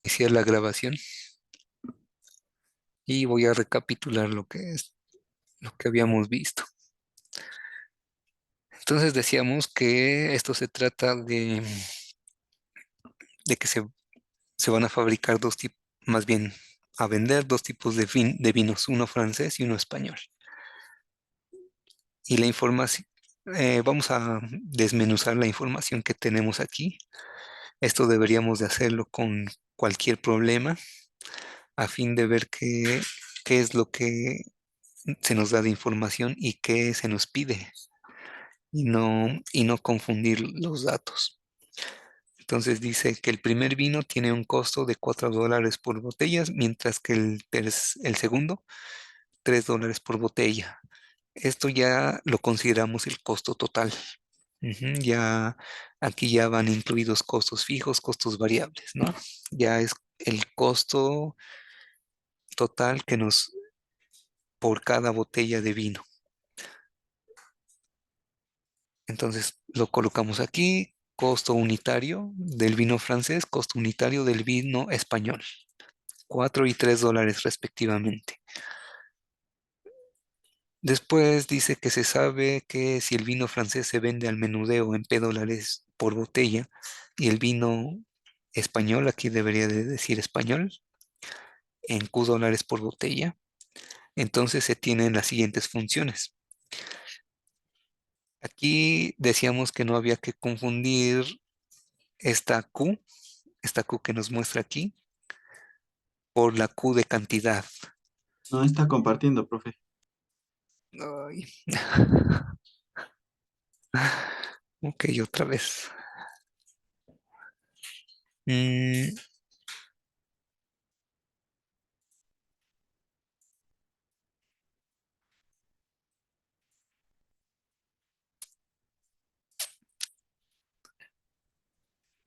iniciar la grabación y voy a recapitular lo que habíamos visto. Entonces decíamos que esto se trata de que se van a fabricar dos tipos, más bien a vender dos tipos de vinos, uno francés y uno español. Y la información, vamos a desmenuzar la información que tenemos aquí. Esto deberíamos de hacerlo con cualquier problema a fin de ver qué es lo que se nos da de información y qué se nos pide y no confundir los datos. Entonces dice que el primer vino tiene un costo de $4 por botella, mientras que el segundo, $3 por botella. Esto ya lo consideramos el costo total. Ya aquí ya van incluidos costos fijos, costos variables, ¿no? Ya es el costo total que nos por cada botella de vino. Entonces lo colocamos aquí, costo unitario del vino francés, costo unitario del vino español, $4 y $3 respectivamente. Después dice que se sabe que si el vino francés se vende al menudeo en $P por botella y el vino español, aquí debería de decir español, en $Q por botella, entonces se tienen las siguientes funciones. Aquí decíamos que no había que confundir esta Q, esta Q que nos muestra aquí, por la Q de cantidad. No está compartiendo, profe. Ay. Ok, otra vez. Mm,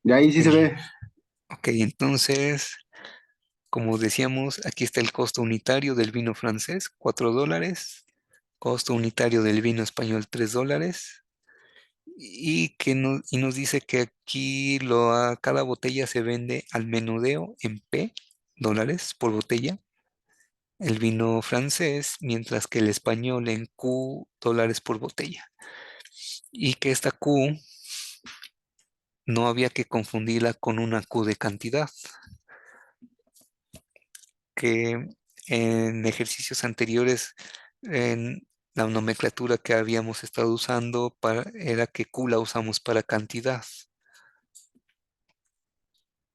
Y ahí ok, sí se ve. ok, entonces, como decíamos, aquí está el costo unitario del vino francés, $4, costo unitario del vino español, $3, y nos dice que aquí cada botella se vende al menudeo en $P por botella, el vino francés, mientras que el español en $Q por botella. Y que esta Q no había que confundirla con una Q de cantidad, que en ejercicios anteriores, en la nomenclatura que habíamos estado usando era que Q la usamos para cantidad.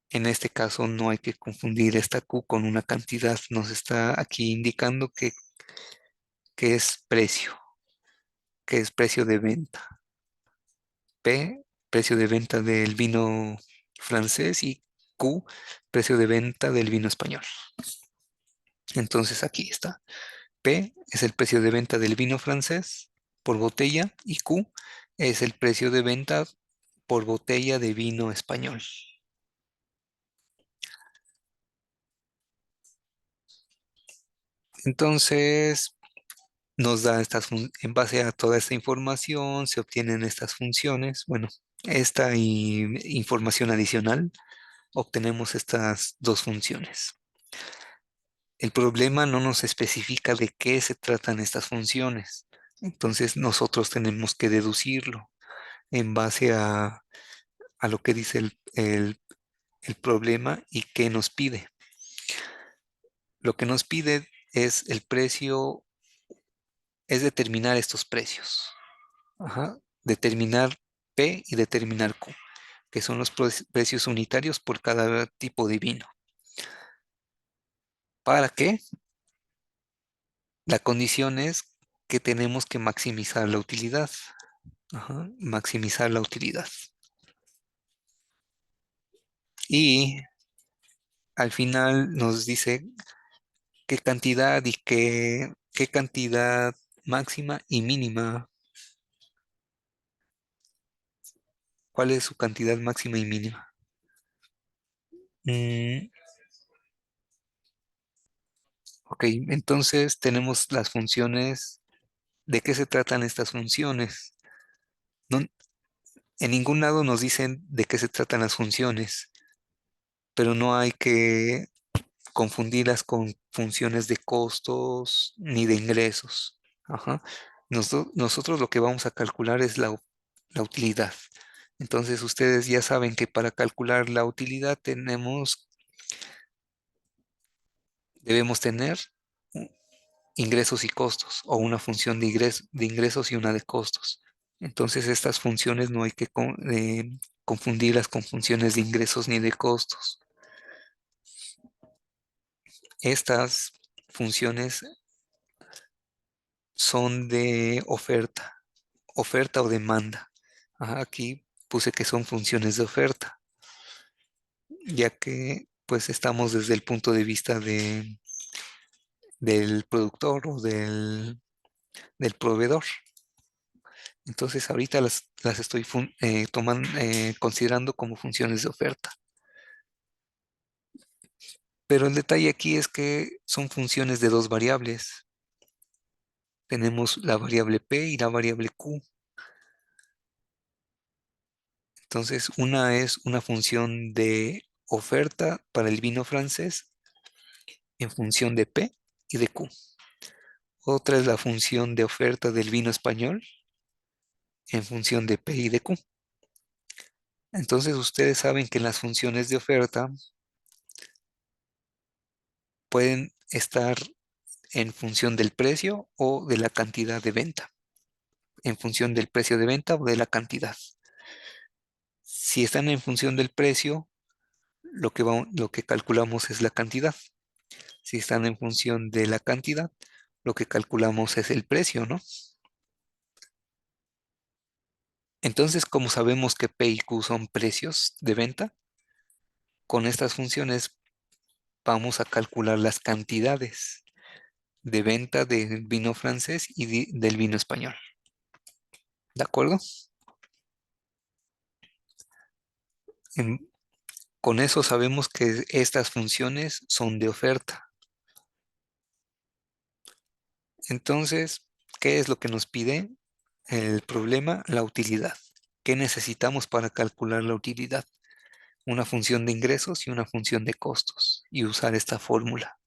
En este caso no hay que confundir esta Q con una cantidad. Nos está aquí indicando que que es precio de venta. P, precio de venta del vino francés y Q, precio de venta del vino español. Entonces aquí está. P es el precio de venta del vino francés por botella y Q es el precio de venta por botella de vino español. Entonces nos da en base a toda esta información se obtienen estas funciones. Bueno, esta y información adicional obtenemos estas dos funciones. El problema no nos especifica de qué se tratan estas funciones. Entonces nosotros tenemos que deducirlo en base a lo que dice el problema y qué nos pide. Lo que nos pide es el precio, es determinar estos precios. Ajá, determinar P y determinar Q, que son los precios unitarios por cada tipo de vino. ¿Para qué? La condición es que tenemos que maximizar la utilidad. Ajá, maximizar la utilidad. Y al final nos dice qué cantidad y qué cantidad máxima y mínima. ¿Cuál es su cantidad máxima y mínima? Mm, ok, entonces tenemos las funciones. ¿De qué se tratan estas funciones? No, en ningún lado nos dicen de qué se tratan las funciones, pero no hay que confundirlas con funciones de costos ni de ingresos. Ajá. Nosotros lo que vamos a calcular es la utilidad. Entonces ustedes ya saben que para calcular la utilidad debemos tener ingresos y costos, o una función de ingresos y una de costos. Entonces estas funciones no hay que confundirlas con funciones de ingresos ni de costos. Estas funciones son de oferta o demanda. Ajá, aquí puse que son funciones de oferta, ya que pues estamos desde el punto de vista del productor o del proveedor. Entonces ahorita las estoy considerando como funciones de oferta. Pero el detalle aquí es que son funciones de dos variables. Tenemos la variable P y la variable Q. Entonces una es una función de oferta para el vino francés en función de P y de Q. Otra es la función de oferta del vino español en función de P y de Q. Entonces ustedes saben que las funciones de oferta pueden estar en función del precio o de la cantidad de venta, en función del precio de venta o de la cantidad. Si están en función del precio, lo que calculamos es la cantidad. Si están en función de la cantidad, lo que calculamos es el precio, ¿no? Entonces, como sabemos que P y Q son precios de venta, con estas funciones vamos a calcular las cantidades de venta del vino francés y del vino español. ¿De acuerdo? En- con eso sabemos que estas funciones son de oferta. Entonces, ¿qué es lo que nos pide el problema? La utilidad. ¿Qué necesitamos para calcular la utilidad? Una función de ingresos y una función de costos, y usar esta fórmula.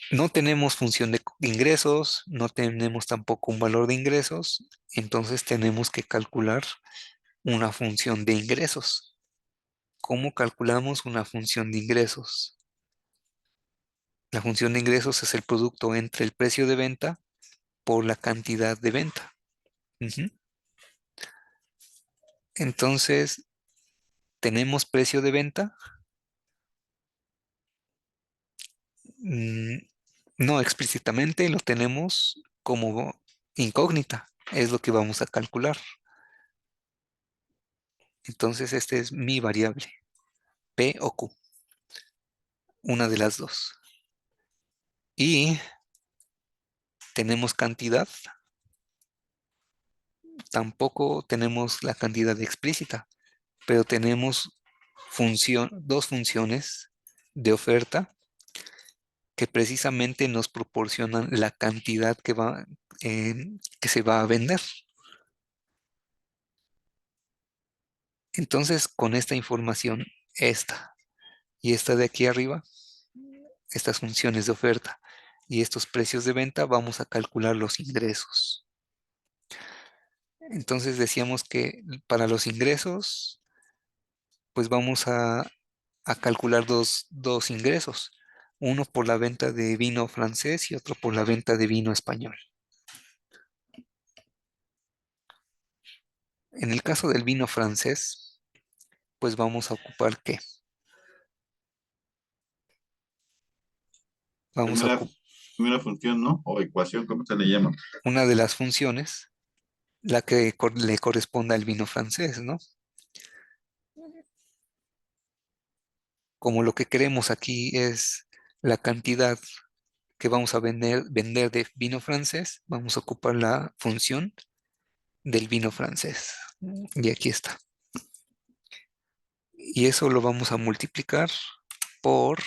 No tenemos función de ingresos, no tenemos tampoco un valor de ingresos, entonces tenemos que calcular una función de ingresos. ¿Cómo calculamos una función de ingresos? La función de ingresos es el producto entre el precio de venta por la cantidad de venta. Ujú. Entonces, tenemos precio de venta. Mm, no explícitamente, lo tenemos como incógnita. Es lo que vamos a calcular. Entonces, esta es mi variable, P o Q, una de las dos. Y tenemos cantidad, tampoco tenemos la cantidad explícita, pero tenemos dos funciones de oferta que precisamente nos proporcionan la cantidad que se va a vender. Entonces, con esta información, esta y esta de aquí arriba, estas funciones de oferta y estos precios de venta, vamos a calcular los ingresos. Entonces decíamos que para los ingresos, pues vamos a calcular dos ingresos, uno por la venta de vino francés y otro por la venta de vino español. En el caso del vino francés, pues vamos a ocupar ¿qué? Vamos a Primera, ocupar primera función, ¿no? O ecuación, ¿cómo se le llama? una de las funciones, la que le corresponda al vino francés, ¿no? Como lo que queremos aquí es la cantidad que vamos a vender de vino francés, vamos a ocupar la función del vino francés. Y aquí está. Y eso lo vamos a multiplicar por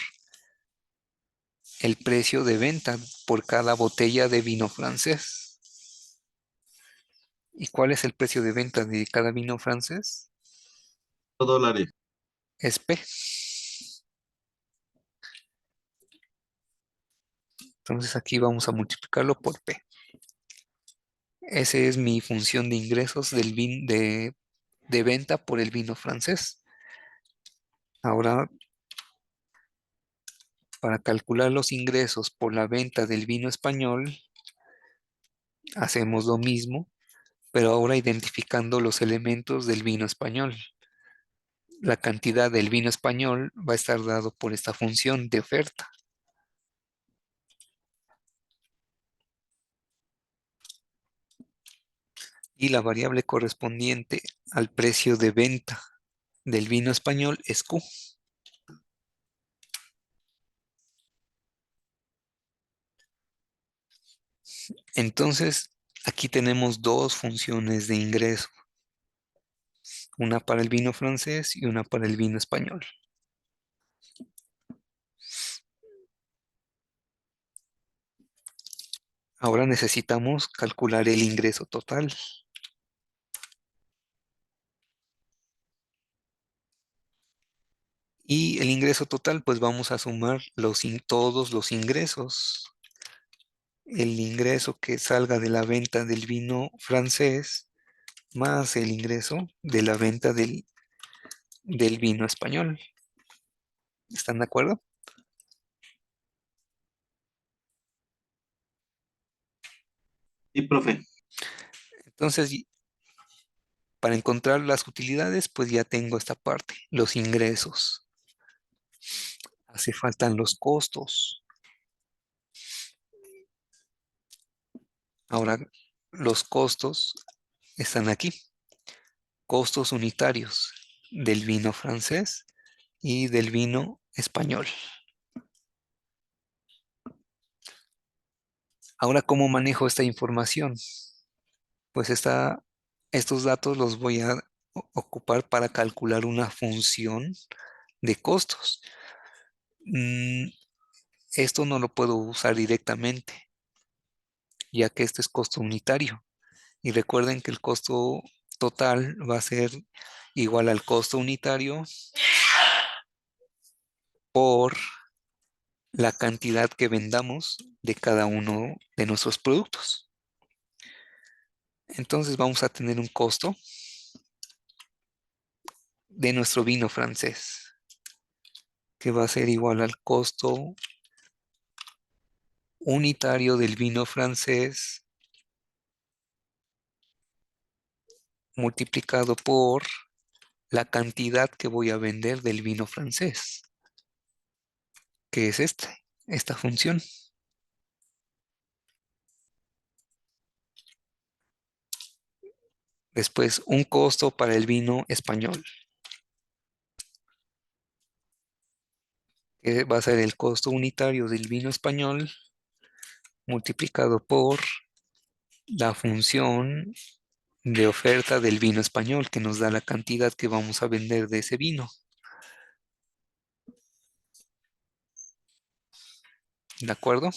el precio de venta por cada botella de vino francés. ¿Y cuál es el precio de venta de cada vino francés? dólares. es P. Entonces aquí vamos a multiplicarlo por P. Esa es mi función de ingresos de venta por el vino francés. Ahora, para calcular los ingresos por la venta del vino español, hacemos lo mismo, pero ahora identificando los elementos del vino español. La cantidad del vino español va a estar dado por esta función de oferta. Y la variable correspondiente al precio de venta del vino español es Q. Entonces, aquí tenemos dos funciones de ingreso, una para el vino francés y una para el vino español. Ahora necesitamos calcular el ingreso total. Y el ingreso total, pues vamos a sumar todos los ingresos. El ingreso que salga de la venta del vino francés más el ingreso de la venta del vino español. ¿Están de acuerdo? Sí, profe. Entonces, para encontrar las utilidades, pues ya tengo esta parte, los ingresos. Hace faltan los costos. Ahora, los costos están aquí. Costos unitarios del vino francés y del vino español. Ahora, ¿cómo manejo esta información? Pues estos datos los voy a ocupar para calcular una función de costos. Mm, Esto no lo puedo usar directamente, ya que este es costo unitario. Y recuerden que el costo total va a ser igual al costo unitario por la cantidad que vendamos de cada uno de nuestros productos. Entonces vamos a tener un costo de nuestro vino francés, que va a ser igual al costo unitario del vino francés multiplicado por la cantidad que voy a vender del vino francés, que es esta función. Después, un costo para el vino español, que va a ser el costo unitario del vino español multiplicado por la función de oferta del vino español, que nos da la cantidad que vamos a vender de ese vino. ¿De acuerdo?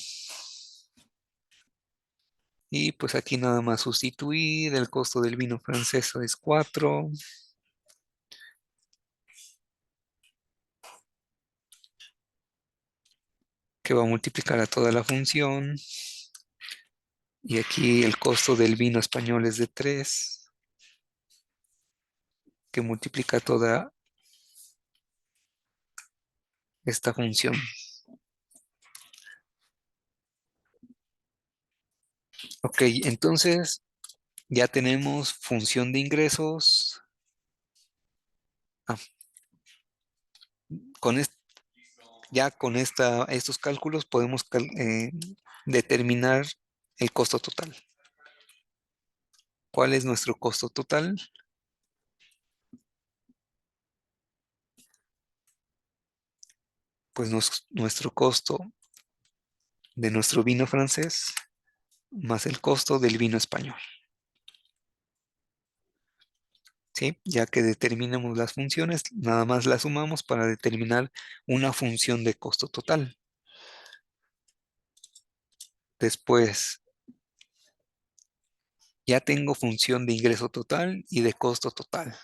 Y pues aquí nada más sustituir, el costo del vino francés es 4, que va a multiplicar a toda la función. Y aquí el costo del vino español es de 3, que multiplica toda esta función. Ok, entonces ya tenemos función de ingresos. Ah, con ya con estos cálculos podemos determinar el costo total. ¿Cuál es nuestro costo total? Pues nuestro costo de nuestro vino francés más el costo del vino español. ¿Sí? Ya que determinamos las funciones, nada más las sumamos para determinar una función de costo total. Después, ya tengo función de ingreso total y de costo total.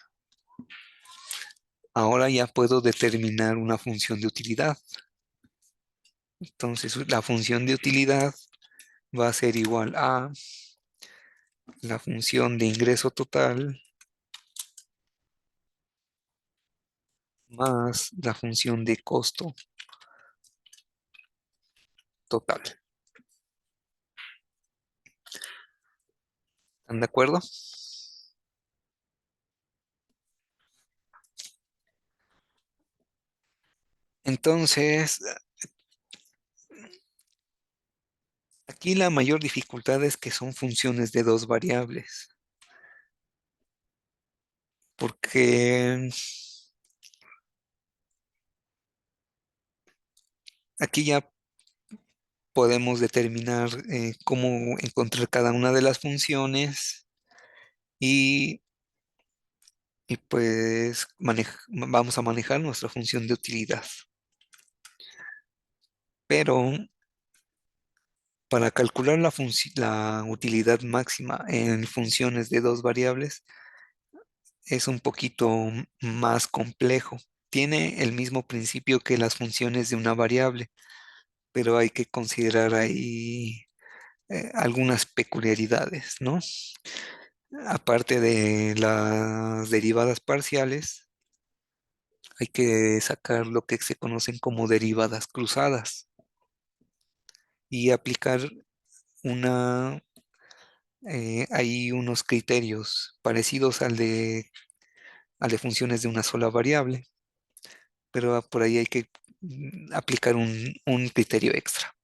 Ahora ya puedo determinar una función de utilidad. Entonces, la función de utilidad va a ser igual a la función de ingreso total más la función de costo total. ¿Están de acuerdo? Entonces, aquí la mayor dificultad es que son funciones de dos variables, porque aquí ya podemos determinar cómo encontrar cada una de las funciones y, y pues vamos a manejar nuestra función de utilidad. Pero para calcular la utilidad máxima en funciones de dos variables es un poquito más complejo. Tiene el mismo principio que las funciones de una variable, pero hay que considerar ahí algunas peculiaridades, ¿no? Aparte de las derivadas parciales, hay que sacar lo que se conocen como derivadas cruzadas y aplicar una, hay unos criterios parecidos al de funciones de una sola variable, pero por ahí hay que aplicar un criterio extra.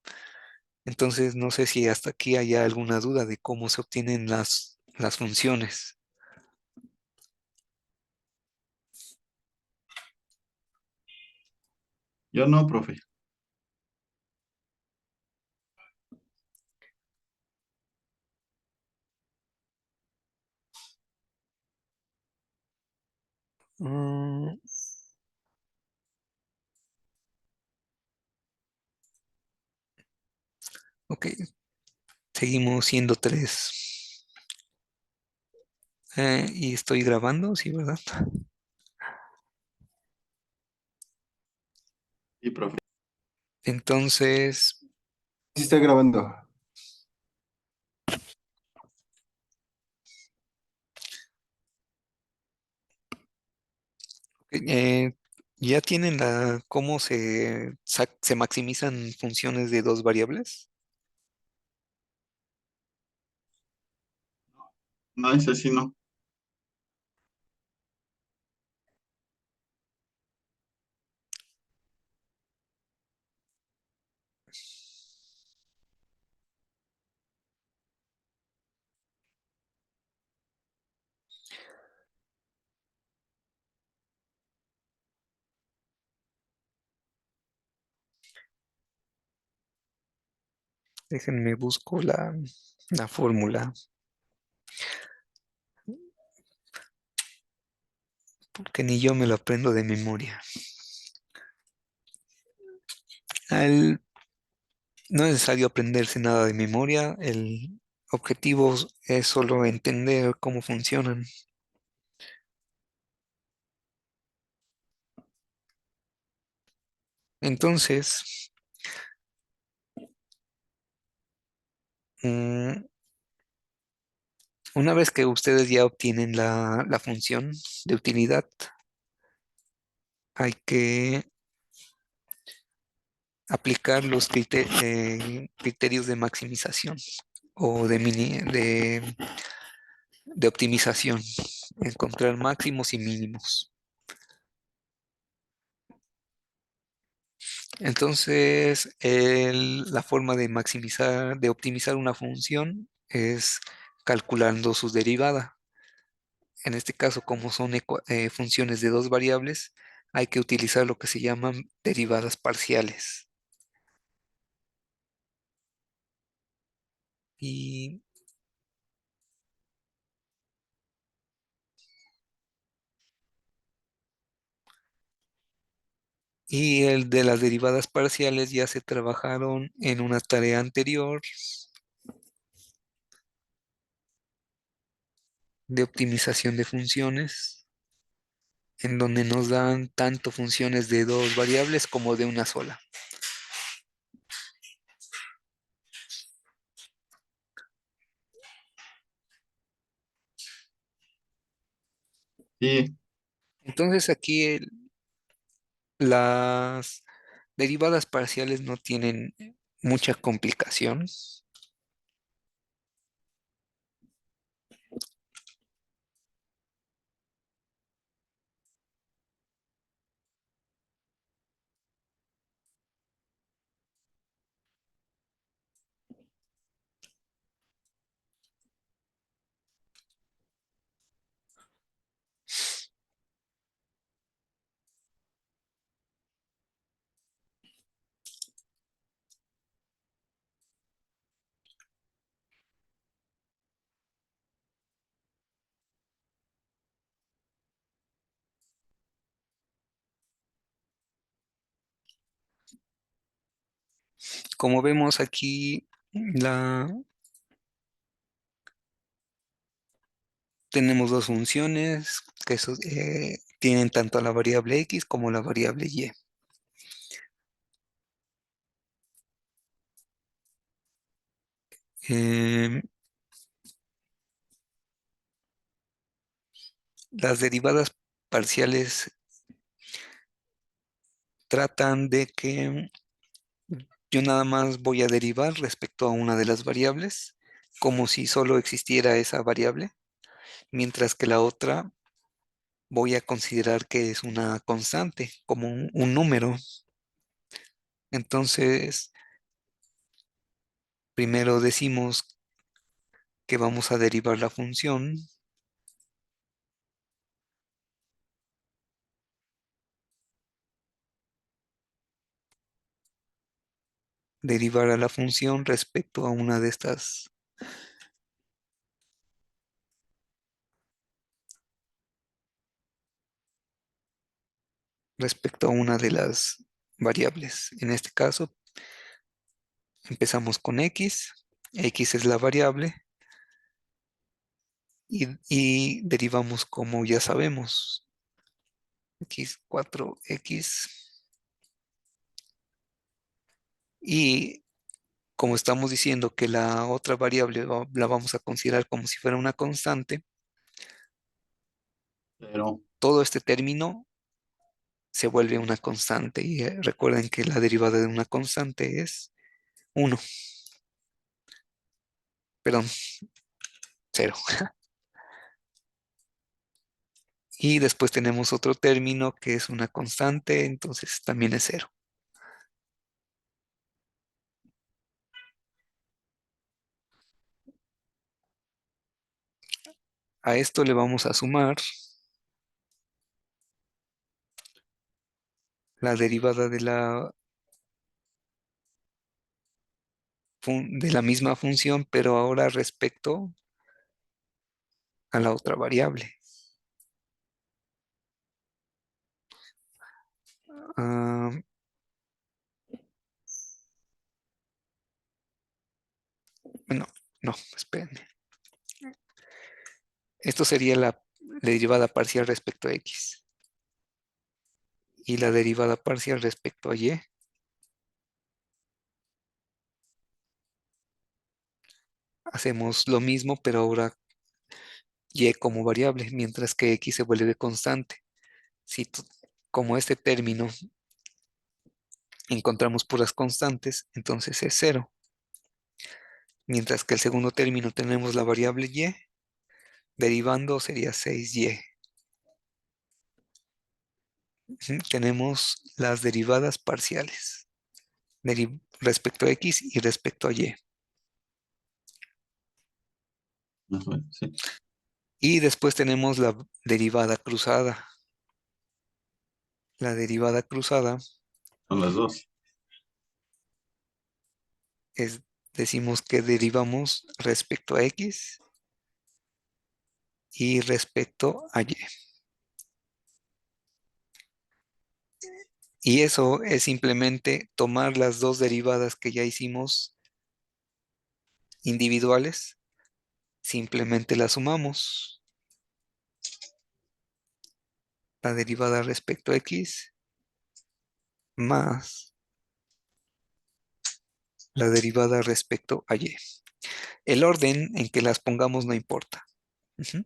Entonces, no sé si hasta aquí haya alguna duda de cómo se obtienen las funciones. Yo no, profe. Mm, ok, seguimos siendo tres. Y estoy grabando, sí, ¿verdad? Sí, profe. Entonces, Sí, está grabando. eh, ¿ya tienen cómo se maximizan funciones de dos variables? No, ese sí no. Déjenme busco la fórmula, porque ni yo me lo aprendo de memoria. No es necesario aprenderse nada de memoria, el objetivo es solo entender cómo funcionan. Entonces, mm, una vez que ustedes ya obtienen la función de utilidad, hay que aplicar los criterios de maximización o de optimización, encontrar máximos y mínimos. Entonces, la forma de maximizar, de optimizar una función es calculando su derivada. En este caso, como son funciones de dos variables, hay que utilizar lo que se llaman derivadas parciales. Y, y el de las derivadas parciales ya se trabajaron en una tarea anterior de optimización de funciones. en donde nos dan tanto funciones de dos variables como de una sola. Sí, Entonces aquí las derivadas parciales no tienen mucha complicación. Como vemos aquí, tenemos dos funciones tienen tanto la variable x como la variable y. Em, las derivadas parciales tratan de que yo nada más voy a derivar respecto a una de las variables, como si solo existiera esa variable, mientras que la otra voy a considerar que es una constante, como un número. Entonces, primero decimos que vamos a derivar la función, derivar a la función respecto a una de estas, respecto a una de las variables. En este caso, empezamos con x es la variable, y derivamos como ya sabemos, x4x, y como estamos diciendo que la otra variable la vamos a considerar como si fuera una constante, pero, todo este término se vuelve una constante. Y recuerden que la derivada de una constante es uno, perdón, cero. Y después tenemos otro término que es una constante, entonces también es cero. A esto le vamos a sumar la derivada de la misma función, pero ahora respecto a la otra variable. Ah, bueno, no, espérenme. Esto sería la derivada parcial respecto a x. Y la derivada parcial respecto a y, hacemos lo mismo, pero ahora y como variable, mientras que x se vuelve constante. Si como este término encontramos puras constantes, entonces es cero. Mientras que el segundo término tenemos la variable y, derivando sería 6y. Tenemos las derivadas parciales respecto a x y respecto a y. más o menos, sí, Y después tenemos la derivada cruzada. La derivada cruzada son las dos. es, decimos que derivamos respecto a x y respecto a y. Y eso es simplemente tomar las dos derivadas que ya hicimos individuales, simplemente las sumamos. la derivada respecto a x más la derivada respecto a y. El orden en que las pongamos no importa. Ujú.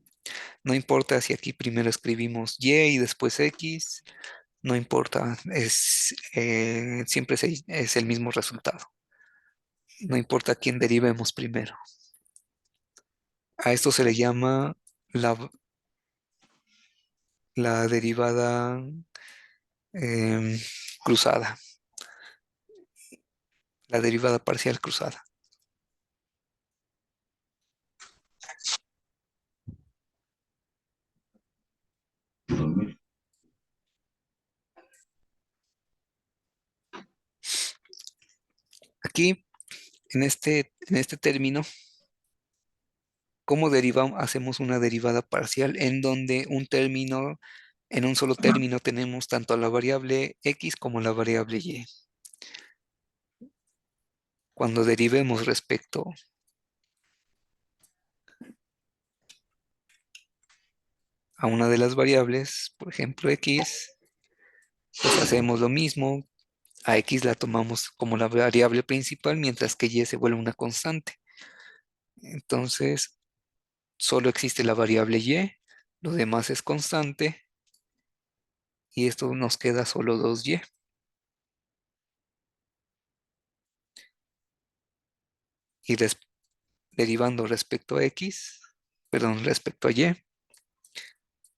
No importa si aquí primero escribimos y después x, no importa, siempre es el mismo resultado. No importa quién derivemos primero. A esto se le llama la, la derivada em, cruzada, la derivada parcial cruzada. Dormir. Aquí, en este término, ¿cómo derivamos? Hacemos una derivada parcial en donde en un solo término tenemos tanto la variable x como la variable y. Cuando derivemos respecto a una de las variables, por ejemplo x, pues hacemos lo mismo. A x la tomamos como la variable principal, mientras que y se vuelve una constante. Entonces, solo existe la variable y, lo demás es constante, y esto nos queda solo 2y. Y derivando respecto a x, perdón, respecto a y,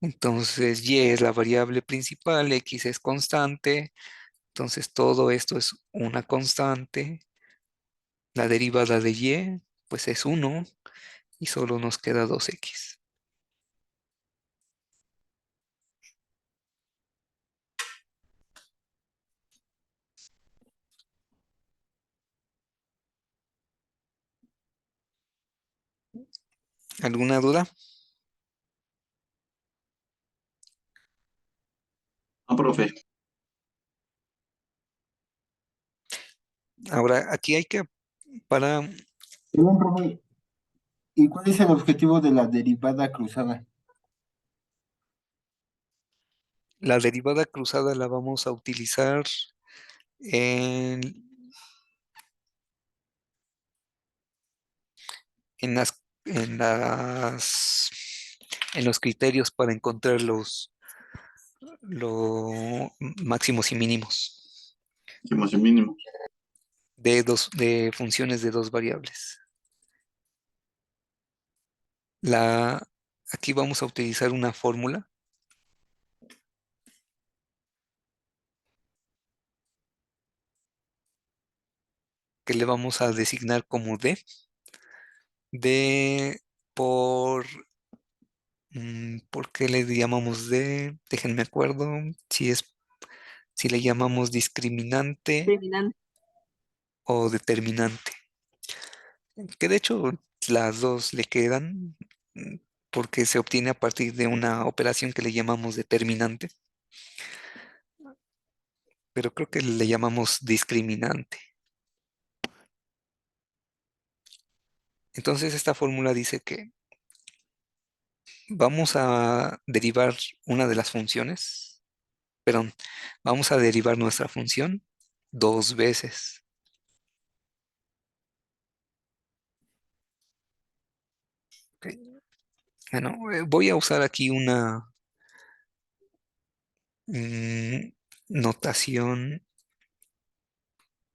entonces y es la variable principal, x es constante, entonces todo esto es una constante. La derivada de y, pues es 1 y solo nos queda 2x. ¿Alguna duda? No, profe. Ahora, aquí para Perdón, profe, ¿y cuál es el objetivo de la derivada cruzada? la derivada cruzada la vamos a utilizar en, en los criterios para encontrar los máximos y mínimos Hicimos el mínimo. de funciones de dos variables. Aquí vamos a utilizar una fórmula que le vamos a designar como D por, ¿por qué le llamamos D? Déjenme acuerdo, si le llamamos discriminante Terminando. o determinante. Que de hecho las dos le quedan mm, porque se obtiene a partir de una operación que le llamamos determinante, pero creo que le llamamos discriminante. Entonces esta fórmula dice que vamos a derivar una de las funciones, perdón, vamos a derivar nuestra función dos veces. Ok. Bueno, voy a usar aquí una mm, notación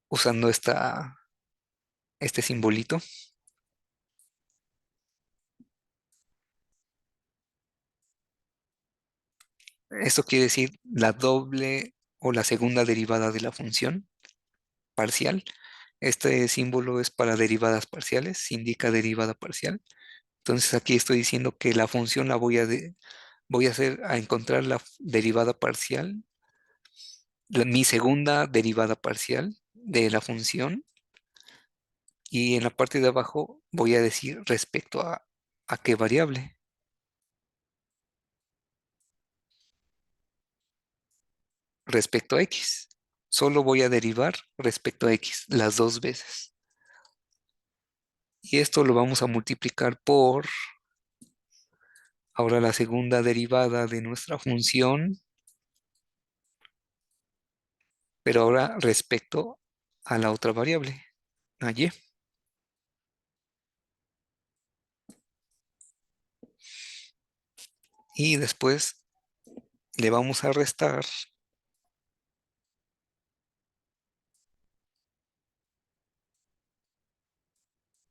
usando este simbolito. Esto quiere decir la doble o la segunda derivada de la función parcial. Este símbolo es para derivadas parciales, indica derivada parcial. Entonces aquí estoy diciendo que la función voy a hacer a encontrar la derivada parcial, mi segunda derivada parcial de la función, y en la parte de abajo voy a decir respecto a qué variable, respecto a x. Solo voy a derivar respecto a x las dos veces. Y esto lo vamos a multiplicar por ahora la segunda derivada de nuestra función pero ahora respecto a la otra variable, a y. Y después le vamos a restar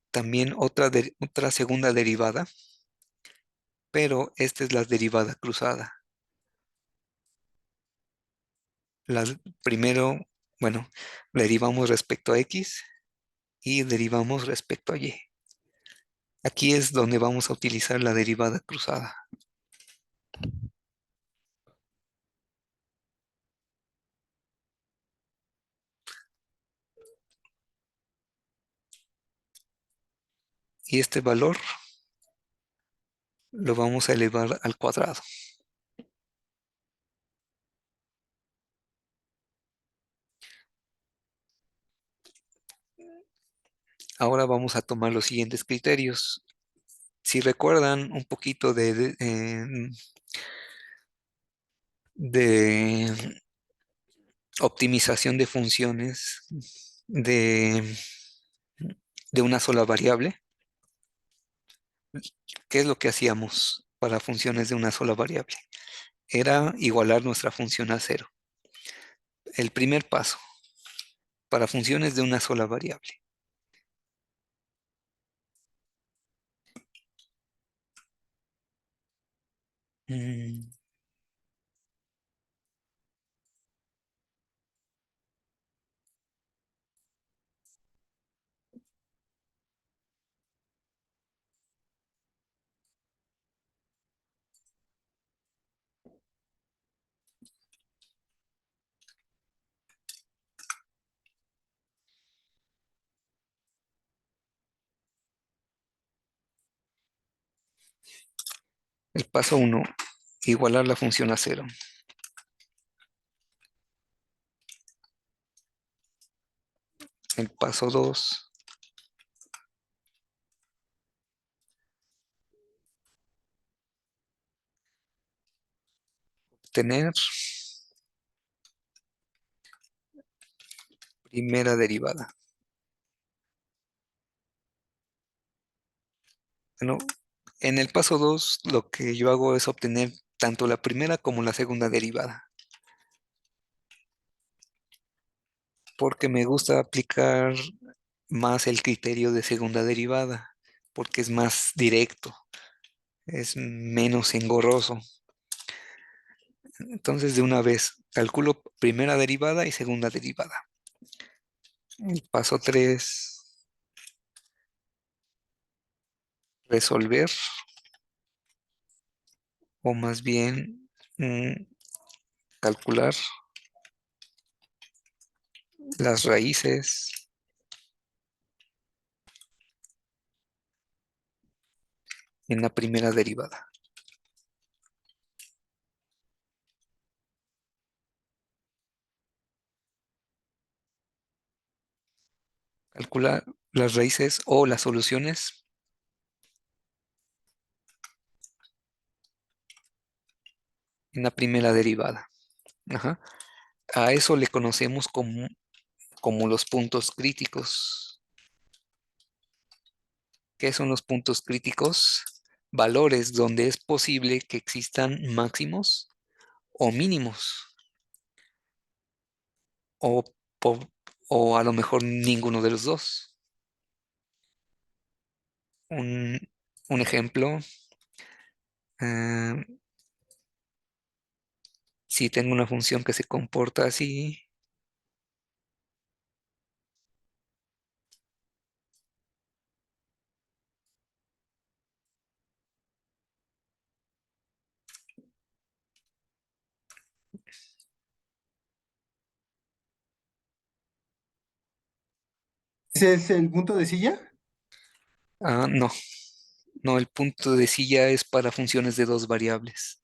también otra segunda derivada, pero esta es la derivada cruzada. Primero, bueno, derivamos respecto a x y derivamos respecto a y. Aquí es donde vamos a utilizar la derivada cruzada. Y este valor lo vamos a elevar al cuadrado. Ahora vamos a tomar los siguientes criterios. Si recuerdan un poquito de optimización de funciones de una sola variable, ¿qué es lo que hacíamos para funciones de una sola variable? Era igualar nuestra función a cero. El primer paso para funciones de una sola variable. Mm, El paso uno, igualar la función a cero. El paso 2, tener primera derivada. Bueno, en el paso 2 lo que yo hago es obtener tanto la primera como la segunda derivada, porque me gusta aplicar más el criterio de segunda derivada, porque es más directo, es menos engorroso. Entonces, de una vez, calculo primera derivada y segunda derivada. El paso 3, resolver, o más bien calcular las raíces en la primera derivada. Calcular las raíces o las soluciones en la primera derivada. Ajá. A eso le conocemos como los puntos críticos. ¿Qué son los puntos críticos? Valores donde es posible que existan máximos o mínimos, o, po- o a lo mejor ninguno de los dos. Un, un ejemplo, eh, si tengo una función que se comporta así, ¿Ese es el punto de silla? no, no, el punto de silla es para funciones de dos variables.